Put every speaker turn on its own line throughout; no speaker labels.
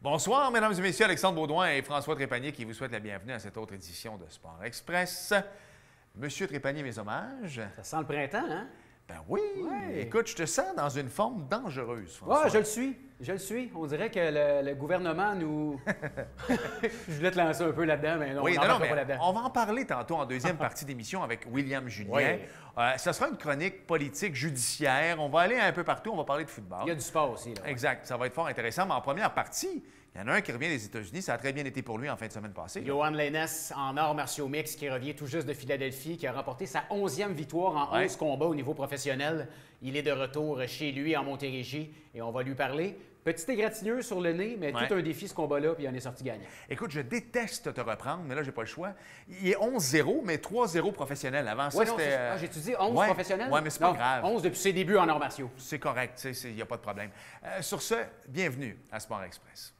Bonsoir, mesdames et messieurs, Alexandre Baudouin et François Trépanier qui vous souhaitent la bienvenue à cette autre édition de Sport Express. Monsieur Trépanier, mes hommages.
Ça sent le printemps, hein?
Ben oui!
Ouais.
Écoute, je te sens dans une forme dangereuse, François.
Ouais, je le suis. Je le suis. On dirait que le gouvernement nous... Je voulais te lancer un peu là-dedans, mais non,
Oui,
on
non,
n'en
mais
pas là-dedans.
on va en parler tantôt en deuxième partie d'émission avec William Julien.
Oui.
Ce sera une chronique politique judiciaire. On va aller un peu partout, on va parler de football.
Il y a du sport aussi, là.
Exact, ça va être fort intéressant. Mais en première partie, il y en a un qui revient des États-Unis. Ça a très bien été pour lui en fin de semaine passée.
Johan Lennes, en arts martiaux mixtes, qui revient tout juste de Philadelphie, qui a remporté sa 11e victoire en 11 combats au niveau professionnel. Il est de retour chez lui en Montérégie et on va lui parler. Petit égratignure sur le nez, mais tout un défi ce combat-là, puis il en est sorti gagnant.
Écoute, je déteste te reprendre, mais là, j'ai pas le choix. Il est 11-0, mais 3-0 professionnel. Avant ça, c'était...
J'ai-tu dit 11 professionnels?
Oui, mais c'est pas grave.
11 depuis ses débuts en arts martiaux.
C'est correct, il n'y a pas de problème. Sur ce, bienvenue à Sport Express.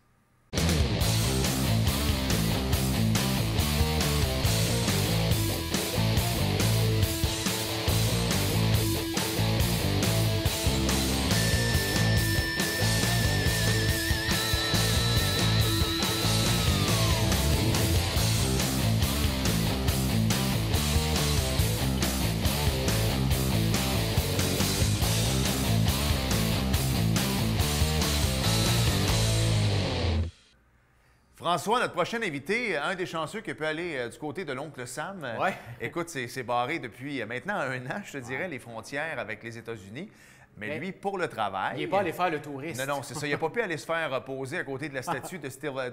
François, notre prochain invité, un des chanceux qui peut aller du côté de l'oncle Sam.
Ouais.
Écoute, c'est barré depuis maintenant 1 an, je te dirais, les frontières avec les États-Unis. Mais lui, pour le travail...
Il n'est pas allé faire le touriste.
Non, c'est ça. Il n'a pas pu aller se faire reposer à côté de la statue de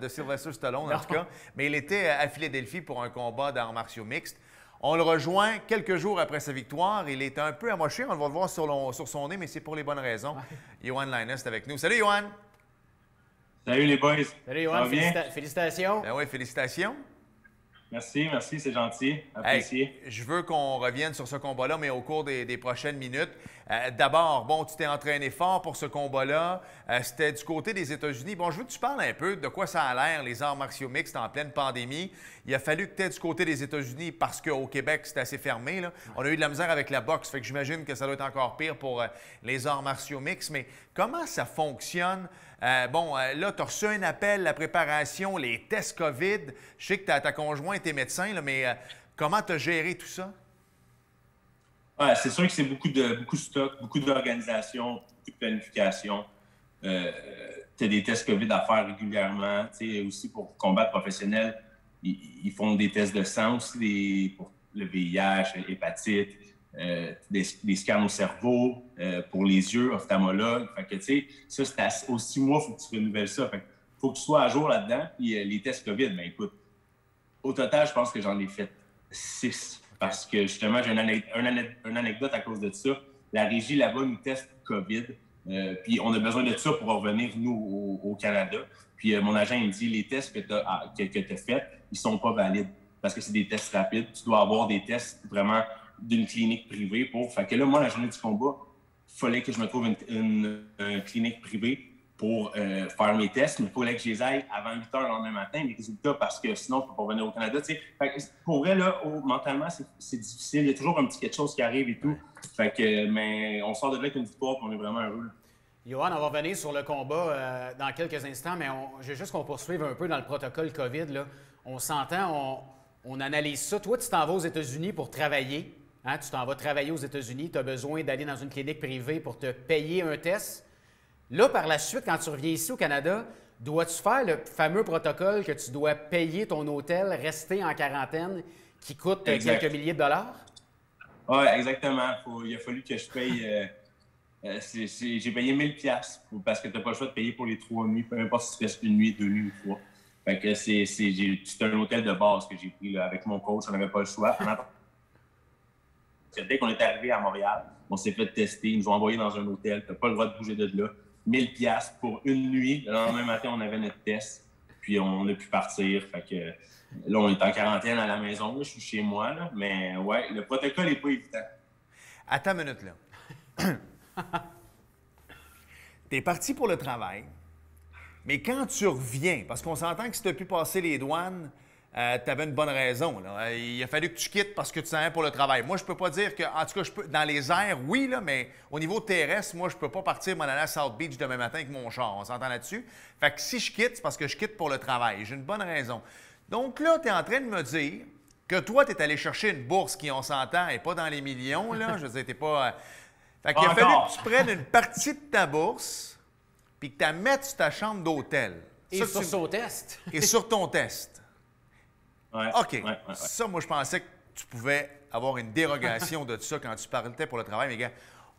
Sylvester Stallone, en tout cas. Mais il était à Philadelphie pour un combat d'arts martiaux mixtes. On le rejoint quelques jours après sa victoire. Il est un peu amoché, on va le voir sur son nez, mais c'est pour les bonnes raisons. Johan Lennes est avec nous. Salut, Johan!
Salut les boys.
Salut, Johan. Félicitations.
Ben oui, félicitations.
Merci, c'est gentil. Apprécié.
Hey, je veux qu'on revienne sur ce combat-là, mais au cours des prochaines minutes. D'abord, bon, tu t'es entraîné fort pour ce combat-là. C'était du côté des États-Unis. Bon, je veux que tu parles un peu de quoi ça a l'air, les arts martiaux mixtes en pleine pandémie. Il a fallu que tu aies du côté des États-Unis parce qu'au Québec, c'est assez fermé, là. On a eu de la misère avec la boxe, fait que j'imagine que ça doit être encore pire pour les arts martiaux mixtes. Mais comment ça fonctionne? Là, tu as reçu un appel, la préparation, les tests COVID. Je sais que ta conjointe est médecin, là, mais comment tu as géré tout ça?
Ouais, c'est sûr que c'est beaucoup de stock, beaucoup d'organisation, beaucoup de planification. Tu as des tests COVID à faire régulièrement. Aussi pour combat professionnel, ils font des tests de sang aussi pour le VIH, l'hépatite, des scans au cerveau, pour les yeux, ophtalmologue. Fait que, ça, c'est aux 6 mois, il faut que tu renouvelles ça. Fait faut que tu sois à jour là-dedans. Puis les tests COVID, bien écoute, au total, je pense que j'en ai fait 6. Parce que justement, j'ai une anecdote à cause de ça. La régie là-bas nous teste COVID. Puis on a besoin de ça pour revenir, nous, au Canada. Puis mon agent, il me dit, les tests que tu as faits, ils sont pas valides. Parce que c'est des tests rapides. Tu dois avoir des tests vraiment d'une clinique privée pour... Fait que là, moi, la journée du combat, il fallait que je me trouve une clinique privée pour faire mes tests, mais il fallait que je les aille avant 8 h le lendemain matin, les résultats, parce que sinon, je ne peux pas revenir au Canada. Fait que pour vrai, là, mentalement, c'est difficile. Il y a toujours un petit quelque chose qui arrive et tout. Fait que, mais on sort de là avec une victoire et on est vraiment heureux. Là.
Johan, on va revenir sur le combat dans quelques instants, mais je veux juste qu'on poursuive un peu dans le protocole COVID. Là. On s'entend, on analyse ça. Toi, tu t'en vas aux États-Unis pour travailler. Hein? Tu t'en vas travailler aux États-Unis. Tu as besoin d'aller dans une clinique privée pour te payer un test. Là, par la suite, quand tu reviens ici au Canada, dois-tu faire le fameux protocole que tu dois payer ton hôtel, rester en quarantaine, qui coûte quelques milliers de dollars?
Oui, exactement. Il a fallu que je paye... j'ai payé 1000 $ parce que tu n'as pas le choix de payer pour les 3 nuits, peu importe si tu restes 1 nuit, 2 nuits ou 3. Fait que c'est un hôtel de base que j'ai pris là, avec mon coach. On n'avait pas le choix. Dès qu'on est arrivé à Montréal, on s'est fait tester. Ils nous ont envoyé dans un hôtel. Tu n'as pas le droit de bouger de là. 1000 $ pour 1 nuit. Le lendemain matin, on avait notre test. Puis on a pu partir. Fait que là, on est en quarantaine à la maison. Là, je suis chez moi. Là. Mais ouais, le protocole n'est pas évident.
Attends une minute, là. Tu es parti pour le travail. Mais quand tu reviens, parce qu'on s'entend que si tu as pu passer les douanes, tu avais une bonne raison. Là. Il a fallu que tu quittes parce que tu t'en allais pour le travail. Moi, je peux pas dire que, en tout cas, je peux, dans les airs, oui, là, mais au niveau terrestre, moi, je peux pas partir m'en aller à South Beach demain matin avec mon char. On s'entend là-dessus? Fait que si je quitte, c'est parce que je quitte pour le travail. J'ai une bonne raison. Donc là, tu es en train de me dire que toi, tu es allé chercher une bourse qui, on s'entend, n'est pas dans les millions, là. Je veux dire, t'es pas... Fait qu'il a fallu que tu prennes une partie de ta bourse puis que tu la mettes sur ta chambre d'hôtel.
Et sur son test.
Et sur ton test.
Ouais,
OK.
ouais.
Ça, moi, je pensais que tu pouvais avoir une dérogation de ça quand tu parlais pour le travail. Mais gars,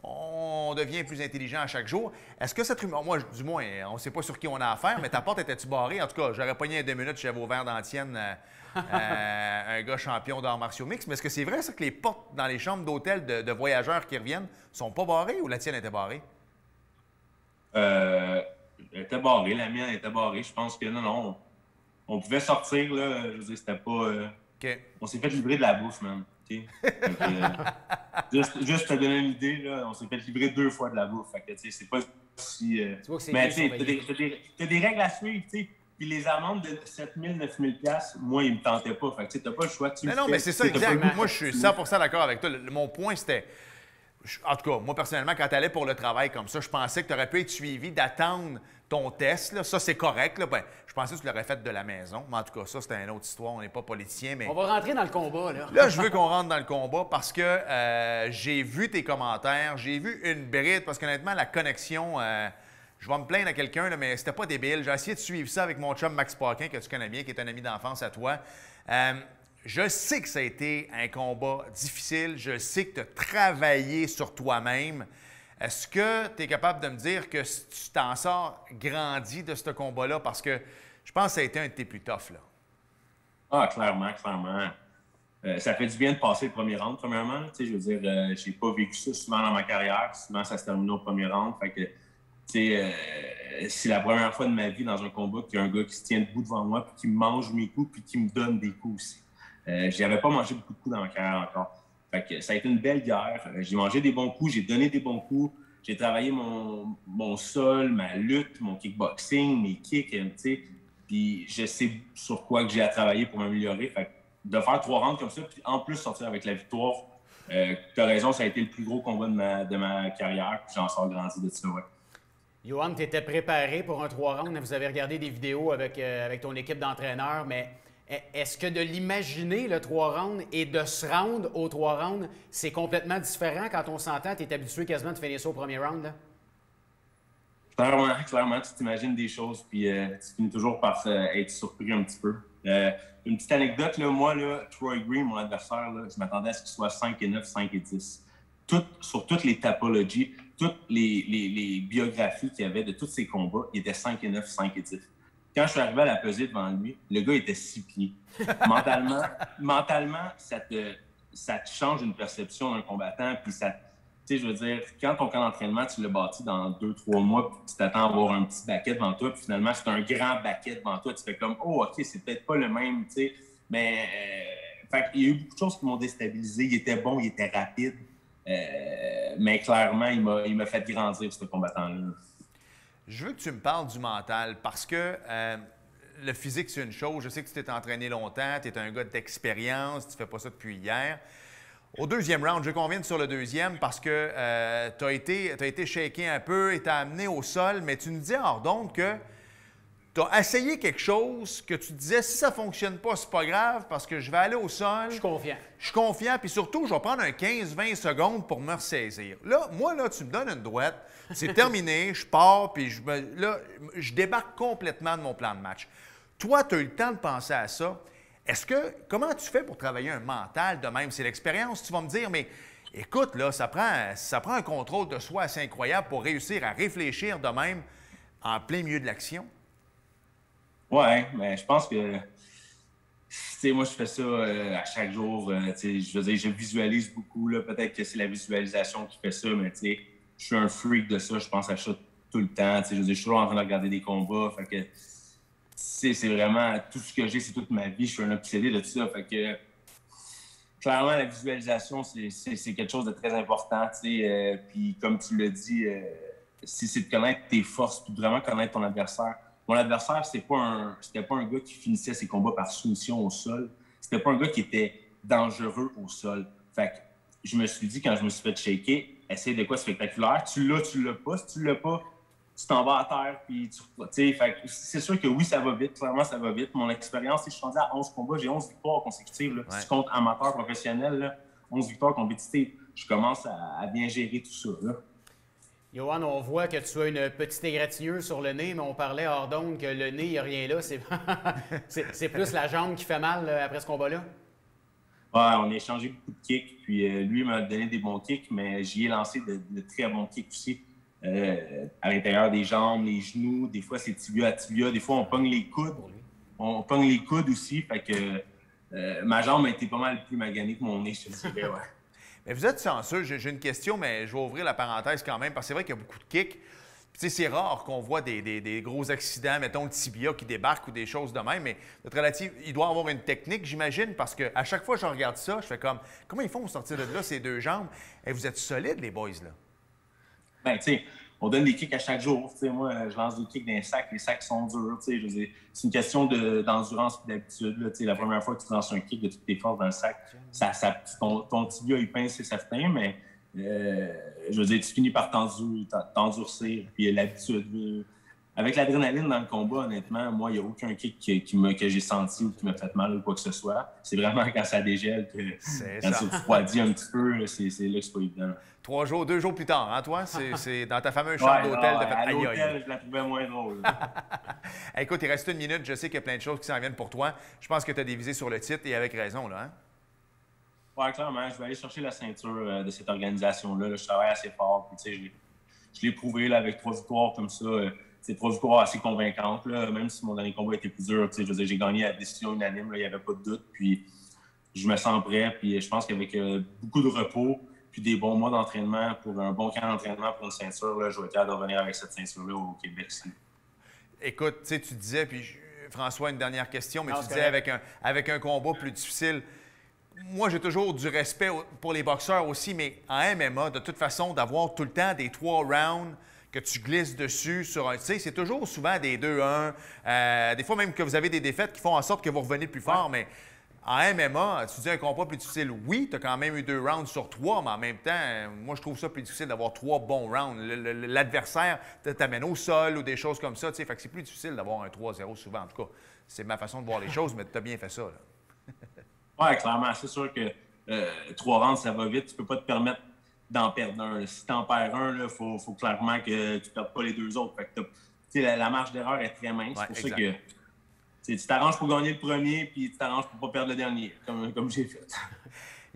on devient plus intelligent à chaque jour. Est-ce que cette rumeur... Moi, du moins, on ne sait pas sur qui on a affaire, mais ta porte était-tu barrée? En tout cas, j'aurais pogné 2 minutes chez Vauvert d'Antienne, un gars champion d'arts martiaux mixtes. Mais est-ce que c'est vrai, ça, que les portes dans les chambres d'hôtel de voyageurs qui reviennent sont pas barrées ou la tienne était barrée?
Elle était barrée, la mienne était barrée. Je pense que non, on pouvait sortir, là. Je veux dire, c'était pas...
OK.
On s'est fait livrer de la bouffe, man. Okay? Juste te donner une idée, là, on s'est fait livrer 2 fois de la bouffe. Fait que, tu sais, c'est pas si...
Tu vois que c'est
mais,
bien
tu sais, t'as des règles à suivre, tu sais. Puis les amendes de 7 000, 9 000 $, moi, ils me tentaient pas. Fait que, tu sais, t'as pas le choix.
Non, mais c'est ça, exact. Moi, je suis 100% d'accord avec toi. Mon point, c'était... En tout cas, moi, personnellement, quand tu allais pour le travail comme ça, je pensais que tu aurais pu être suivi d'attendre ton test. Là. Ça, c'est correct. Là. Ben, je pensais que tu l'aurais fait de la maison. Mais en tout cas, ça, c'était une autre histoire. On n'est pas politicien. Mais...
On va rentrer dans le combat, là.
Là, je veux qu'on rentre dans le combat parce que j'ai vu tes commentaires. J'ai vu une bride parce qu'honnêtement, la connexion... je vais me plaindre à quelqu'un, là, mais c'était pas débile. J'ai essayé de suivre ça avec mon chum Max Paquin, que tu connais bien, qui est un ami d'enfance à toi. Je sais que ça a été un combat difficile. Je sais que tu as travaillé sur toi-même. Est-ce que tu es capable de me dire que tu t'en sors grandi de ce combat-là? Parce que je pense que ça a été un de tes plus toughs, là.
Ah, clairement. Ça fait du bien de passer le premier round, premièrement. Tu sais, je veux dire, j'ai pas vécu ça souvent dans ma carrière. Souvent, ça se termine au premier round. Fait que, tu sais, c'est la première fois de ma vie dans un combat qu'il y a un gars qui se tient debout devant moi, puis qui me mange mes coups, puis qui me donne des coups aussi. J'avais pas mangé beaucoup de coups dans ma carrière encore. Fait que ça a été une belle guerre. J'ai mangé des bons coups, j'ai donné des bons coups. J'ai travaillé mon sol, ma lutte, mon kickboxing, mes kicks, tu sais. Puis je sais sur quoi que j'ai à travailler pour m'améliorer. Fait que de faire 3 rounds comme ça, puis en plus sortir avec la victoire, tu as raison, ça a été le plus gros combat de ma carrière. Puis j'en sors grandi de ça, ouais.
Johan, tu étais préparé pour un 3 rounds. Vous avez regardé des vidéos avec ton équipe d'entraîneurs, mais est-ce que de l'imaginer, le 3 rounds, et de se rendre au 3 rounds, c'est complètement différent quand on s'entend? Tu es habitué quasiment de finir ça au premier round, là?
Clairement, tu t'imagines des choses, puis tu finis toujours par être surpris un petit peu. Une petite anecdote, là, moi, là, Troy Green, mon adversaire, là, je m'attendais à ce qu'il soit 5-9, 5-10. Sur toutes les topologies, toutes les biographies qu'il y avait de tous ces combats, il était 5-9, 5-10. Quand je suis arrivé à la pesée devant lui, le gars était 6 pieds. Mentalement, ça te change une perception d'un combattant. Puis ça, tu sais, je veux dire, quand ton camp d'entraînement, tu l'as bâti dans 2-3 mois, puis tu t'attends à avoir un petit baquet devant toi, puis finalement, c'est un grand baquet devant toi. Tu fais comme, oh, OK, c'est peut-être pas le même, tu sais. Mais, fait il y a eu beaucoup de choses qui m'ont déstabilisé. Il était bon, il était rapide. Mais clairement, il m'a fait grandir, ce combattant-là.
Je veux que tu me parles du mental parce que le physique, c'est une chose. Je sais que tu t'es entraîné longtemps, tu es un gars d'expérience, tu ne fais pas ça depuis hier. Au deuxième round, je veux qu'on vienne sur le deuxième parce que tu as été shaké un peu et tu as amené au sol, mais tu nous dis hors d'onde que tu as essayé quelque chose que tu disais, si ça ne fonctionne pas, c'est pas grave parce que je vais aller au sol.
Je suis confiant.
Je suis confiant, puis surtout, je vais prendre un 15-20 secondes pour me ressaisir. Là, moi, là, tu me donnes une droite, c'est terminé, je pars, puis je débarque complètement de mon plan de match. Toi, tu as eu le temps de penser à ça. Comment tu fais pour travailler un mental de même? C'est l'expérience, tu vas me dire, mais écoute, là, ça prend un contrôle de soi assez incroyable pour réussir à réfléchir de même en plein milieu de l'action.
Ouais, mais je pense que, tu sais, moi, je fais ça à chaque jour. Tu sais, je veux dire, je visualise beaucoup, là. Peut-être que c'est la visualisation qui fait ça, mais tu sais, je suis un freak de ça. Je pense à ça tout le temps. Tu sais, je veux dire, je suis toujours en train de regarder des combats. Fait que, c'est vraiment tout ce que j'ai, c'est toute ma vie. Je suis un obsédé de tout ça. Fait que, clairement, la visualisation, c'est quelque chose de très important, tu sais. Puis, comme tu l'as dit, si c'est de connaître tes forces, puis de vraiment connaître ton adversaire, mon adversaire, c'était pas un gars qui finissait ses combats par soumission au sol. C'était pas un gars qui était dangereux au sol. Fait que je me suis dit, quand je me suis fait shaker, essaye de quoi spectaculaire. Tu l'as pas. Si tu l'as pas, tu t'en vas à terre. Puis c'est sûr que oui, ça va vite. Clairement, ça va vite. Mon expérience, je suis rendu à 11 combats. J'ai 11 victoires consécutives. Là. Si tu comptes amateur, professionnel, là, 11 victoires compétitives. Je commence à bien gérer tout ça. Là.
Yohan, on voit que tu as une petite égratignure sur le nez, mais on parlait hors d'onde que le nez, il n'y a rien là. C'est plus la jambe qui fait mal après ce combat-là?
Ouais, on a échangé beaucoup de kicks. Puis lui m'a donné des bons kicks, mais j'y ai lancé de très bons kicks aussi. À l'intérieur des jambes, les genoux, des fois c'est tibia à tibia, des fois on pogne les coudes. On pogne les coudes aussi, fait que ma jambe a été pas mal plus maganée que mon nez, je te dirais, ouais.
Mais vous êtes chanceux, j'ai une question, mais je vais ouvrir la parenthèse quand même, parce que c'est vrai qu'il y a beaucoup de kicks. C'est rare qu'on voit des gros accidents, mettons le tibia qui débarque ou des choses de même, mais il doit avoir une technique, j'imagine, parce qu'à chaque fois que je regarde ça, je fais comme, comment ils font pour sortir de là, ces deux jambes? Et vous êtes solides, les boys, là.
Ben, tu sais, on donne des kicks à chaque jour. T'sais, moi, je lance des kicks dans les sacs. Les sacs sont durs. C'est une question d'endurance et d'habitude. La première fois que tu lances un kick de toutes tes forces dans le sac, ton tibia, il pince et ça certain, mais je veux dire, tu finis par t'endurcir. Puis l'habitude. Avec l'adrénaline dans le combat, honnêtement, moi, il n'y a aucun kick que j'ai senti ou qui m'a fait mal ou quoi que ce soit. C'est vraiment quand ça dégèle, quand tu refroidis un petit peu, c'est là que c'est pas évident.
2 jours plus tard, hein, toi? C'est dans ta fameuse chambre d'hôtel.
À l'hôtel, je la trouvais moins drôle.
Écoute, il reste 1 minute. Je sais qu'il y a plein de choses qui s'en viennent pour toi. Je pense que tu as dévisé sur le titre et avec raison, là, hein?
Oui, clairement. Je vais aller chercher la ceinture de cette organisation-là. Là, je travaille assez fort. Puis, je l'ai prouvé là, avec 3 victoires comme ça. C'est 3 victoires assez convaincantes. Là, même si mon dernier combat était plus dur. Je veux dire, j'ai gagné à décision unanime. Il n'y avait pas de doute. Puis je me sens prêt. Puis je pense qu'avec beaucoup de repos puis des bons mois d'entraînement pour un bon camp d'entraînement pour une ceinture, là, je vais être capable de revenir avec cette ceinture-là au Québec.
Écoute, tu disais, puis François, une dernière question, mais tu disais avec un combat plus difficile. Moi, j'ai toujours du respect pour les boxeurs aussi, mais en MMA, de toute façon, d'avoir tout le temps des 3 rounds que tu glisses dessus sur un... Tu sais, c'est toujours souvent des 2-1. Des fois même que vous avez des défaites qui font en sorte que vous revenez plus fort, mais en MMA, tu dis un combat plus difficile. Oui, tu as quand même eu 2 rounds sur 3, mais en même temps, moi, je trouve ça plus difficile d'avoir 3 bons rounds. L'adversaire t'amène au sol ou des choses comme ça, tu sais, fait que c'est plus difficile d'avoir un 3-0 souvent. En tout cas, c'est ma façon de voir les choses, mais tu as bien fait ça, là.
Oui, clairement. C'est sûr que 3 rounds, ça va vite. Tu peux pas te permettre d'en perdre un. Si tu en perds un, il faut clairement que tu ne perdes pas les 2 autres. Fait que la marge d'erreur est très mince. C'est pour ça que tu t'arranges pour gagner le premier puis tu t'arranges pour ne pas perdre le dernier, comme j'ai fait.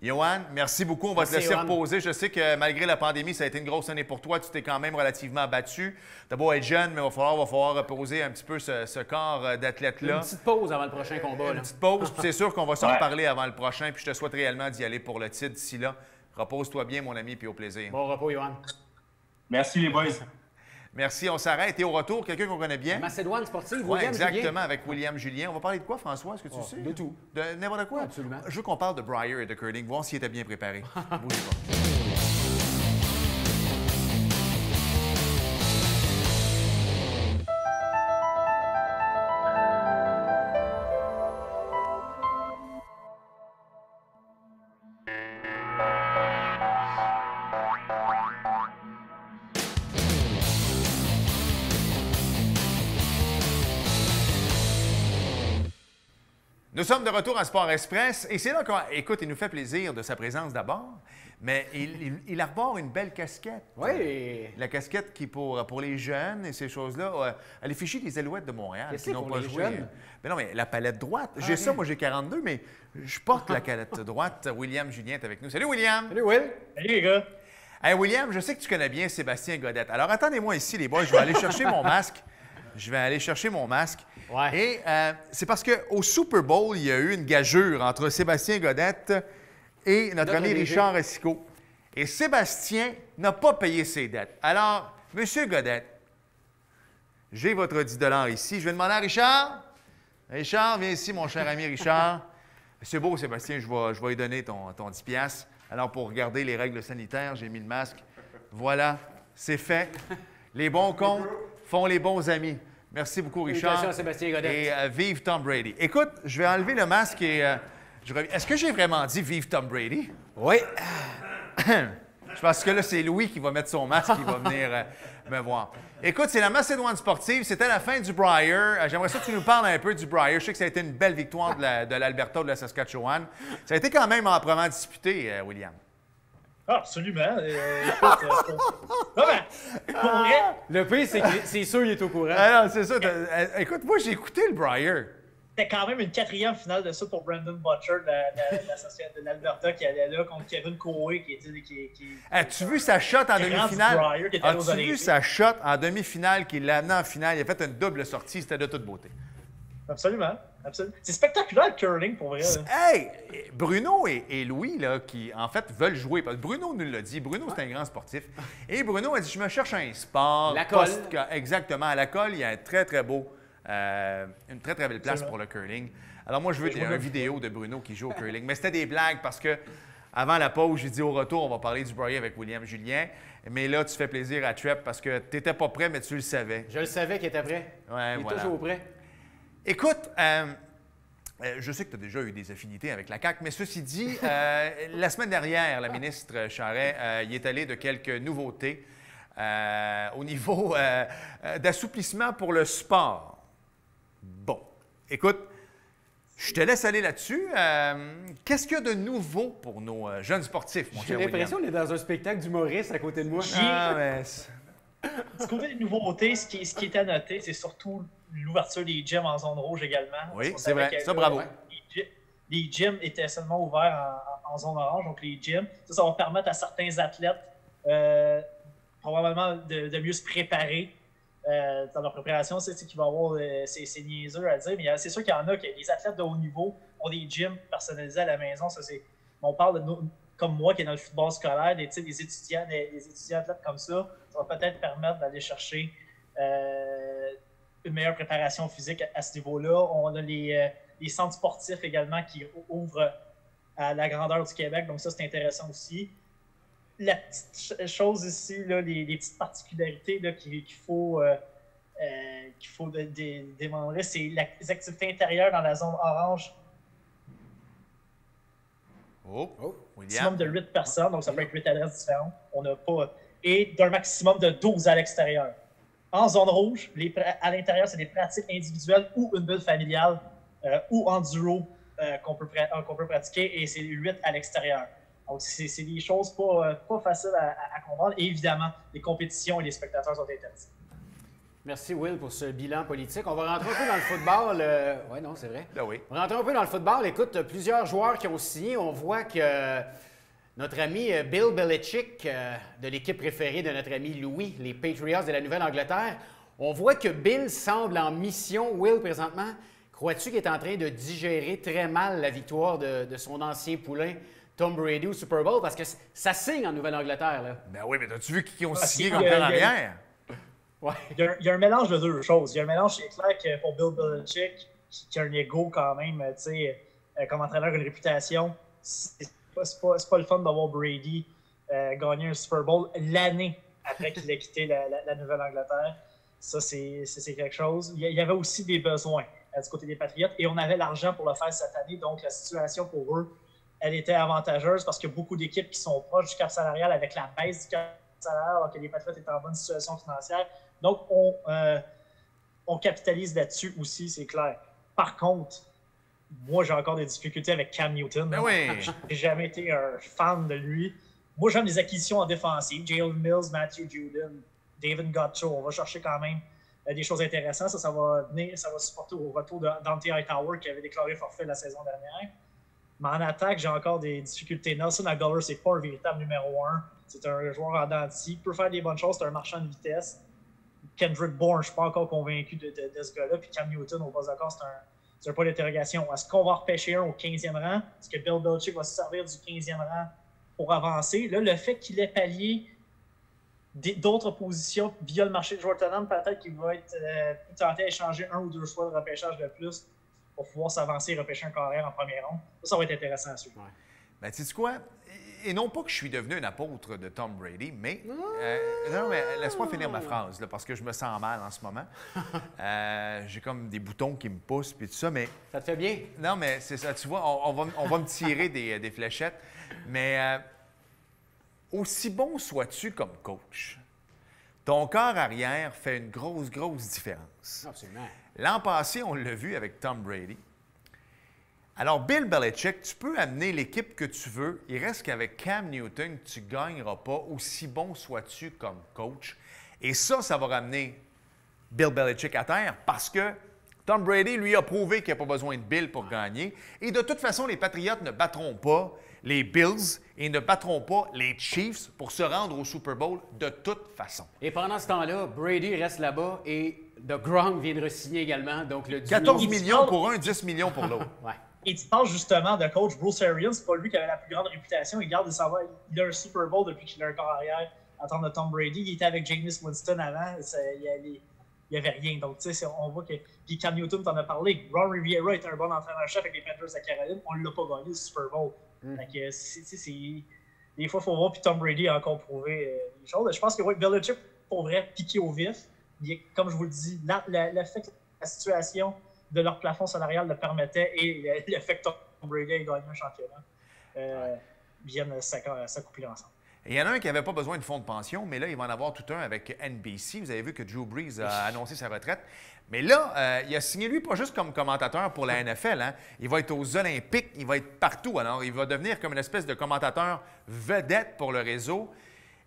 Yohan, merci beaucoup. On va te laisser reposer. Je sais que malgré la pandémie, ça a été une grosse année pour toi. Tu t'es quand même relativement battu. Tu as beau être jeune, mais il va falloir reposer un petit peu ce corps d'athlète-là.
Une petite pause avant le prochain combat.
Une petite pause, puis c'est sûr qu'on va s'en reparler avant le prochain. Puis je te souhaite réellement d'y aller pour le titre d'ici là. Repose-toi bien, mon ami, puis au plaisir.
Bon repos, Yohan.
Merci, les boys.
Merci, on s'arrête. Et au retour, quelqu'un qu'on connaît bien.
Macédoine sportive,
William Julien. Exactement, avec William Julien. On va parler de quoi, François? Est-ce que tu sais?
De tout.
De n'importe quoi?
Absolument.
Je veux qu'on parle de Breyer et de curling, voir s'il était bien préparé. Bougez pas. Nous sommes de retour à Sport Express et c'est là écoute, il nous fait plaisir de sa présence d'abord, mais il arbore une belle casquette.
Oui.
La casquette qui, pour les jeunes et ces choses-là, elle est fichue des Alouettes de Montréal qui n'ont pas joué. Mais non, mais la palette droite. J'ai ça, moi j'ai 42, mais je porte la palette droite. William Julien est avec nous. Salut William!
Salut Will!
Salut les gars!
Hey William, je sais que tu connais bien Sébastien Godette. Alors attendez-moi ici les boys, je vais aller chercher mon masque.
Ouais.
Et c'est parce qu'au Super Bowl, il y a eu une gageure entre Sébastien Godette et notre ami Richard Racicot. Et Sébastien n'a pas payé ses dettes. Alors, Monsieur Godette, j'ai votre 10 $ ici. Je vais demander à Richard. Richard, viens ici, mon cher ami Richard. C'est beau, Sébastien, je vais lui donner ton 10 $. Alors, pour regarder les règles sanitaires, j'ai mis le masque. Voilà, c'est fait. Les bons comptes font les bons amis. Merci beaucoup, Richard.
Salutations à Sébastien Godet.
Et vive Tom Brady. Écoute, je vais enlever le masque et je reviens. Est-ce que j'ai vraiment dit vive Tom Brady?
Oui.
Je pense que là, c'est Louis qui va mettre son masque qui va venir me voir. Écoute, c'est la Macédoine sportive. C'était la fin du Brier. J'aimerais ça que tu nous parles un peu du Brier. Je sais que ça a été une belle victoire de l'Alberta, de la Saskatchewan. Ça a été quand même âprement disputé, William.
Ah, absolument. Écoute, non, mais, pour vrai,
Le pire, c'est que c'est sûr qu'il est au courant.
Ah non, c'est ça. Écoute, moi, j'ai écouté le Brier.
c'était quand même une 4e finale de ça pour Brandon Butcher de l'Alberta qui allait là contre Kevin Coe qui était.
As-tu vu sa shot en demi-finale? As-tu vu
Olympiques.
sa shot en demi-finale qui l'a amené en finale? Il a fait une double sortie. C'était de toute beauté.
Absolument. Absolument. C'est spectaculaire le curling pour vrai. Là.
Hey! Bruno et Louis, là, qui en fait veulent jouer. Parce que Bruno nous l'a dit. Bruno, c'est un grand sportif. Et Bruno a dit: je me cherche un sport.
La colle.
Exactement. À la colle, il y a un très, très beau. Une très, très belle place pour le curling. Alors, moi, je veux une vidéo de Bruno qui joue au curling. Mais c'était des blagues parce que avant la pause, j'ai dit au retour, on va parler du Brier avec William Julien. Mais là, tu fais plaisir à Trep parce que tu n'étais pas prêt, mais tu le savais.
Je le savais qu'il était prêt.
Ouais,
il est
voilà.
toujours prêt.
Écoute, je sais que tu as déjà eu des affinités avec la CAQ, mais ceci dit, la semaine dernière, la ministre Charest y est allée de quelques nouveautés au niveau d'assouplissement pour le sport. Bon, écoute, je te laisse aller là-dessus. Qu'est-ce qu'il y a de nouveau pour nos jeunes sportifs, mon
J'ai
cher William?
l'impression qu'on est dans un spectacle d'humoriste à côté de moi.
Ah, mais...
Du côté des nouveautés, ce qui est à noter, c'est surtout l'ouverture des gyms en zone rouge également.
Oui,
On
c'est
savait
vrai.
que
Ça, bravo.
Les gyms étaient seulement ouverts en zone orange, donc les gyms. Ça va permettre à certains athlètes probablement de mieux se préparer dans leur préparation. C'est qu'il va y avoir c'est niaiseux à dire, mais c'est sûr qu'il y en a que les athlètes de haut niveau ont des gyms personnalisés à la maison. On parle de comme moi qui est dans le football scolaire, des étudiants athlètes comme ça va peut-être permettre d'aller chercher une meilleure préparation physique à ce niveau-là. On a les centres sportifs également qui ouvrent à la grandeur du Québec, donc ça, c'est intéressant aussi. La petite chose ici, là, les petites particularités là, qu'il faut démontrer, c'est les activités intérieures dans la zone orange. Maximum de 8 personnes, donc ça peut être 8 adresses différentes. On n'a pas. Et d'un maximum de 12 à l'extérieur. En zone rouge, à l'intérieur, c'est des pratiques individuelles ou une bulle familiale ou enduro qu'on peut pratiquer, et c'est 8 à l'extérieur. Donc, c'est des choses pas faciles à comprendre. Et évidemment, les compétitions et les spectateurs sont interdits.
Merci, Will, pour ce bilan politique. On va rentrer un peu dans le football. Oui, non, c'est vrai.
Là, oui.
On va rentrer un peu dans le football. Écoute, plusieurs joueurs qui ont signé. On voit que notre ami Bill Belichick, de l'équipe préférée de notre ami Louis, les Patriots de la Nouvelle-Angleterre, on voit que Bill semble en mission. Will, présentement, crois-tu qu'il est en train de digérer très mal la victoire de son ancien poulain Tom Brady au Super Bowl? Parce que ça signe en Nouvelle-Angleterre, là.
Ben oui, mais as-tu vu qui ont signé
si,
comme plan arrière?
Ouais.
Il y a un mélange de deux choses. Il y a un mélange, c'est clair que pour Bill Belichick, qui a un ego quand même, tu sais, comme entraîneur, une réputation, c'est pas le fun d'avoir Brady gagner un Super Bowl l'année après qu'il ait quitté la Nouvelle-Angleterre. Ça, c'est quelque chose. Il y avait aussi des besoins du côté des Patriots et on avait l'argent pour le faire cette année. Donc, la situation pour eux, elle était avantageuse parce qu'il y a beaucoup d'équipes qui sont proches du cap salarial avec la baisse du cap salarial alors que les Patriots étaient en bonne situation financière. Donc, on capitalise là-dessus aussi, c'est clair. Par contre, moi, j'ai encore des difficultés avec Cam Newton.
Ben oui.
J'ai jamais été un fan de lui. Moi, j'aime les acquisitions en défensive. Jalen Mills, Matthew Judon, David Gotcho. On va chercher quand même des choses intéressantes. Ça va supporter au retour de Dante Hightower qui avait déclaré forfait la saison dernière. Mais en attaque, j'ai encore des difficultés. Nelson Aguilar, c'est pas un véritable numéro 1. C'est un joueur en dents de scie. Il peut faire des bonnes choses. C'est un marchand de vitesse. Kendrick Bourne, je ne suis pas encore convaincu de ce gars-là. Puis Cam Newton, au pas d'accord, c'est un point d'interrogation. Est-ce qu'on va repêcher un au 15e rang? Est-ce que Bill Belichick va se servir du 15e rang pour avancer? Là, le fait qu'il ait pallié d'autres positions via le marché de joueurs autonomes, peut-être qu'il va être tenté à échanger 1 ou 2 fois de repêchage de plus pour pouvoir s'avancer et repêcher un carrière en première ronde. Ça va être intéressant à suivre.
Ben, tu sais quoi? et non pas que je suis devenu un apôtre de Tom Brady, mais... non, mais laisse-moi finir ma phrase, là, parce que je me sens mal en ce moment. J'ai comme des boutons qui me poussent, puis tout ça, mais...
Ça te fait bien?
Non, mais c'est ça, tu vois, on va me tirer des fléchettes, mais aussi bon sois-tu comme coach, ton corps arrière fait une grosse différence.
Absolument.
L'an passé, on l'a vu avec Tom Brady. Alors, Bill Belichick, tu peux amener l'équipe que tu veux. Il reste qu'avec Cam Newton, tu ne gagneras pas, aussi bon sois-tu comme coach. Et ça va ramener Bill Belichick à terre parce que Tom Brady, lui, a prouvé qu'il n'y a pas besoin de Bill pour gagner. Et de toute façon, les Patriots ne battront pas les Bills et ne battront pas les Chiefs pour se rendre au Super Bowl de toute façon.
Et pendant ce temps-là, Brady reste là-bas et The Gronk vient de re-signer également. Donc le
14 millions pour un, 10 millions pour l'autre.
Ouais.
Et tu parles justement de coach Bruce Arians, c'est pas lui qui avait la plus grande réputation. Il garde de savoir, il a un Super Bowl depuis qu'il a un corps arrière en tant que Tom Brady. Il était avec Jameis Winston avant, il n'y avait rien. Donc, tu sais, on voit que. Puis Cam Newton t'en a parlé. Ron Rivera était un bon entraîneur-chef avec les Panthers de Caroline. On ne l'a pas gagné, le Super Bowl. Fait que, des fois, il faut voir. Puis Tom Brady a encore prouvé les choses. Je pense que Belichick pourrait piquer au vif. Comme je vous le dis, le fait que la situation de leur plafond salarial le permettait et le fait que Tom Brady ait gagné un championnat viennent s'accoupler ensemble.
Il y en a un qui n'avait pas besoin de fonds de pension, mais là, il va en avoir tout un avec NBC. Vous avez vu que Drew Brees a annoncé sa retraite. Mais là, il a signé, lui, pas juste comme commentateur pour la NFL. Hein. Il va être aux Olympiques, il va être partout. Alors, il va devenir comme une espèce de commentateur vedette pour le réseau.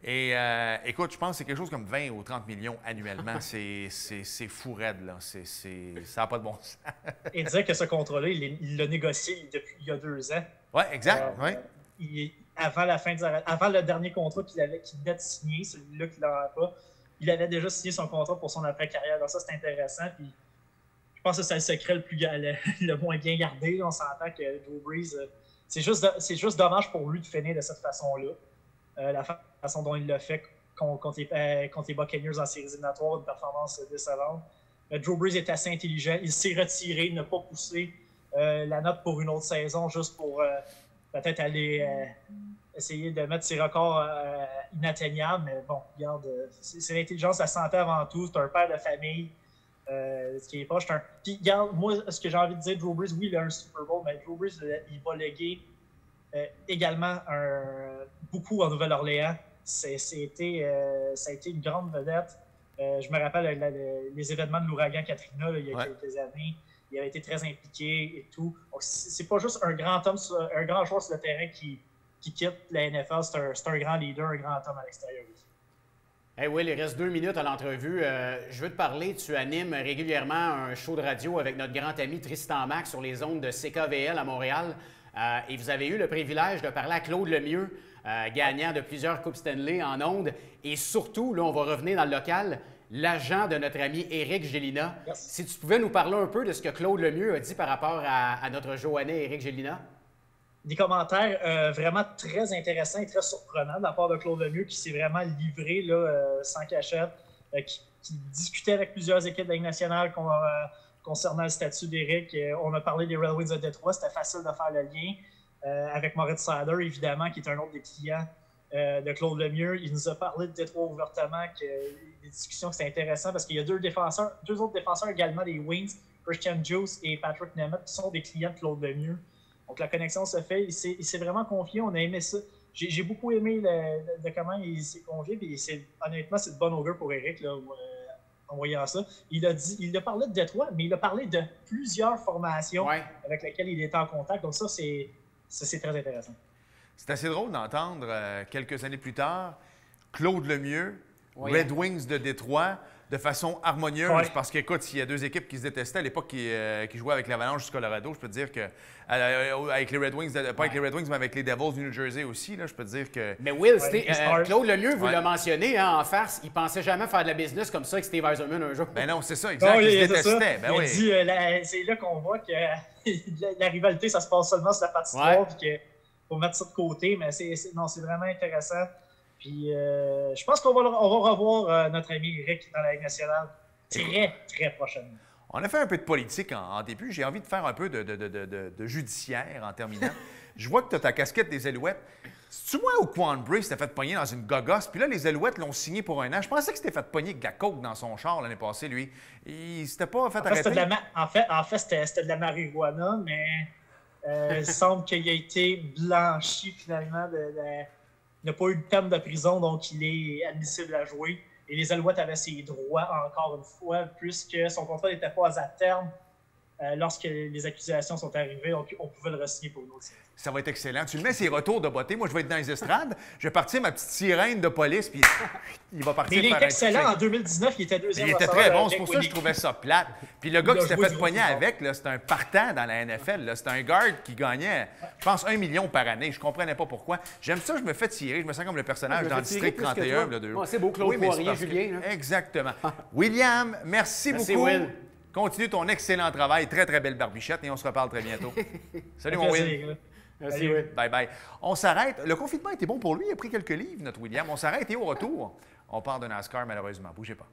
Et écoute, je pense que c'est quelque chose comme 20 ou 30 millions annuellement. C'est fou raide, là. Ça n'a pas de bon sens.
Et dire que ce contrat-là, il l'a négocié depuis il y a 2 ans.
Oui, exact. Ouais.
Avant le dernier contrat qu'il venait de signer, celui-là qu'il n'avait pas, il avait déjà signé son contrat pour son après-carrière. Donc ça, c'est intéressant. Puis, je pense que c'est le secret le moins bien gardé. On s'entend que Drew Brees, c'est juste dommage pour lui de finir de cette façon-là. La façon dont il l'a fait contre les Buccaneers en séries éliminatoires, une performance décevante. Drew Brees est assez intelligent. Il s'est retiré, n'a pas poussé la note pour une autre saison, juste pour peut-être aller essayer de mettre ses records inatteignables. Mais bon, regarde, c'est l'intelligence, la santé avant tout. C'est un père de famille. Ce qui est proche. Puis, regarde, moi, ce que j'ai envie de dire, Drew Brees, oui, il a un Super Bowl, mais Drew Brees, il va léguer également beaucoup en Nouvelle-Orléans. Ça a été une grande vedette. Je me rappelle les événements de l'ouragan Katrina il y a quelques années. Il avait été très impliqué et tout. Donc, c'est pas juste un grand joueur sur le terrain qui quitte la NFL. C'est un grand leader, un grand homme à l'extérieur aussi.
Hey Will, il reste 2 minutes à l'entrevue. Je veux te parler. Tu animes régulièrement un show de radio avec notre grand ami Tristan Mac sur les ondes de CKVL à Montréal. Et vous avez eu le privilège de parler à Claude Lemieux, gagnant de plusieurs Coupes Stanley en ondes. Et surtout, là, on va revenir dans le local, l'agent de notre ami Éric Gélina. Yes. Si tu pouvais nous parler un peu de ce que Claude Lemieux a dit par rapport à notre Joannais Éric Gélina.
Des commentaires vraiment très intéressants et très surprenants de la part de Claude Lemieux qui s'est vraiment livré là, sans cachette, qui discutait avec plusieurs équipes de la Ligue nationale concernant le statut d'Éric. On a parlé des Red Wings de Détroit, c'était facile de faire le lien. Avec Moritz Seider, évidemment, qui est un autre des clients de Claude Lemieux. Il nous a parlé de Détroit ouvertement, des discussions qui étaient intéressantes parce qu'il y a deux autres défenseurs également des Wings, Christian Juice et Patrick Nemeth, qui sont des clients de Claude Lemieux. Donc la connexion se fait, il s'est vraiment confié, on a aimé ça. J'ai beaucoup aimé de comment il s'est confié, puis honnêtement, c'est de bon augure pour Éric, là, en voyant ça. Il a parlé de Détroit, mais il a parlé de plusieurs formations avec lesquelles il était en contact. Donc ça, c'est très intéressant.
C'est assez drôle d'entendre, quelques années plus tard, Claude Lemieux, Red Wings de Détroit, de façon harmonieuse, parce qu'écoute, il y a 2 équipes qui se détestaient à l'époque qui jouaient avec l'Avalanche du Colorado, je peux te dire que avec les Red Wings, pas avec les Red Wings, mais avec les Devils du New Jersey aussi, là, je peux te dire que...
Mais Will, Claude Lemieux, vous l'a mentionné, hein, en farce, il pensait jamais faire de la business comme ça avec Steve Yzerman un jour.
Ben non, c'est ça, exact, il se détestait. Ben oui.
C'est là qu'on voit que la rivalité, ça se passe seulement sur la patinoire, puis qu'il faut mettre ça de côté, mais c'est vraiment intéressant. Puis je pense qu'on va revoir notre ami Éric dans la Ligue nationale très, très prochainement.
On a fait un peu de politique en début. J'ai envie de faire un peu de judiciaire en terminant. Je vois que tu as ta casquette des Alouettes. C'est-tu moi ou Quan Bray s'était fait pogner dans une gogosse? Puis là, les Alouettes l'ont signé pour 1 an. Je pensais que c'était fait pogner avec de la coke dans son char l'année passée, lui. Il s'était pas fait arrêter.
En fait, c'était de la marijuana, mais il semble qu'il a été blanchi finalement. Il n'a pas eu de peine de prison, donc il est admissible à jouer. Et les Alouettes avaient ses droits encore une fois, puisque son contrat n'était pas à terme lorsque les accusations sont arrivées, donc on pouvait le re-signer pour une autre saison.
Ça va être excellent. Tu le mets ses retours de beauté. Moi, je vais être dans les estrades. Je vais partir ma petite sirène de police, puis il va partir.
Mais il
faire
est excellent. En 2019, il était deuxième.
Il était très bon. C'est pour ça que je trouvais ça plate. Puis le gars qui s'était fait pogner avec, c'était un partant dans la NFL. C'était un guard qui gagnait, je pense, 1 million par année. Je comprenais pas pourquoi. J'aime ça, je me fais tirer. Je me sens comme le personnage dans le District 31.
C'est beau, Claude Poirier, Julien.
Exactement. William, merci beaucoup. Will. Continue ton excellent travail. Très, très belle barbichette et on se reparle très bientôt. Salut, mon Will.
Merci, Will.
Bye bye. On s'arrête. Le confinement était bon pour lui. Il a pris quelques livres, notre William. On s'arrête et au retour, on part de NASCAR, malheureusement. Bougez pas.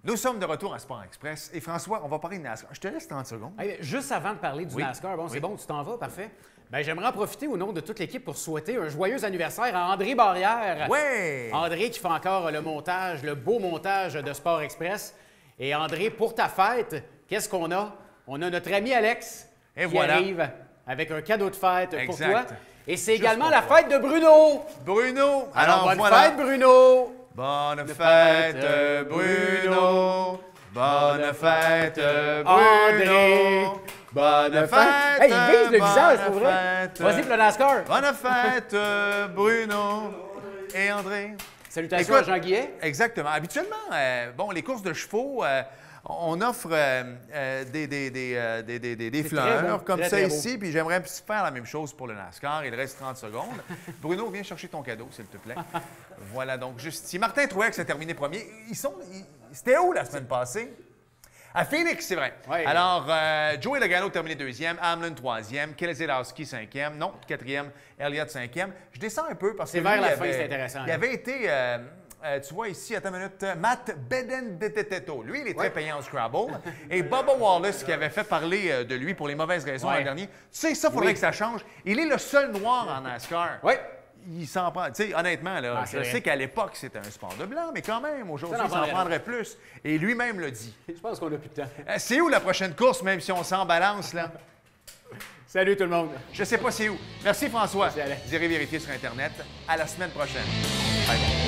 Nous sommes de retour à Sport Express. Et François, on va parler de NASCAR. Je te laisse 30 secondes.
Hey, juste avant de parler du NASCAR, c'est bon, tu t'en vas, parfait. Bien, j'aimerais en profiter au nom de toute l'équipe pour souhaiter un joyeux anniversaire à André Barrière.
Ouais!
André qui fait encore le montage, le beau montage de Sport Express. Et André, pour ta fête, qu'est-ce qu'on a? On a notre ami Alex qui arrive avec un cadeau de fête pour toi. Et c'est également la fête de Bruno.
Bruno!
Alors bonne fête, Bruno!
Bonne fête, Bruno! Bonne fête, Bruno!
André! Bonne fête! Hey, il vise le visage, pour vrai! Vas-y pour le NASCAR!
Bonne fête, Bruno et André!
Salutations à Jean Guillet.
Exactement. Habituellement, les courses de chevaux, on offre des fleurs comme ça ici, puis j'aimerais faire la même chose pour le NASCAR. Il reste 30 secondes. Bruno, viens chercher ton cadeau, s'il te plaît. Voilà, donc, juste ici. Martin Truex a terminé premier. C'était où la semaine passée? À Phoenix, c'est vrai.
Oui.
Alors, Joey Logano terminé 2e, Hamlin 3e, Keselowski 5e, non, 4e, Elliott 5e. Je descends un peu parce que...
C'est vers la fin, c'est intéressant.
Il avait été, tu vois ici, attends une minute, Matt Benedetto. Lui, il est très payant au Scrabble. Et Bubba Wallace, qui avait fait parler de lui pour les mauvaises raisons l'an dernier. Tu sais, ça, il faudrait que ça change. Il est le seul noir en NASCAR.
Oui.
Il s'en prend. Tu sais, honnêtement, là, je sais qu'à l'époque, c'était un sport de blanc, mais quand même, aujourd'hui, il s'en prendrait plus. Et lui-même le dit.
Je pense qu'on n'a plus de temps.
C'est où la prochaine course, même si on s'en balance, là?
Salut tout le monde.
Je sais pas c'est où. Merci, François.
Merci, Alex.
Vous irez vérifier sur Internet. À la semaine prochaine. Bye bye.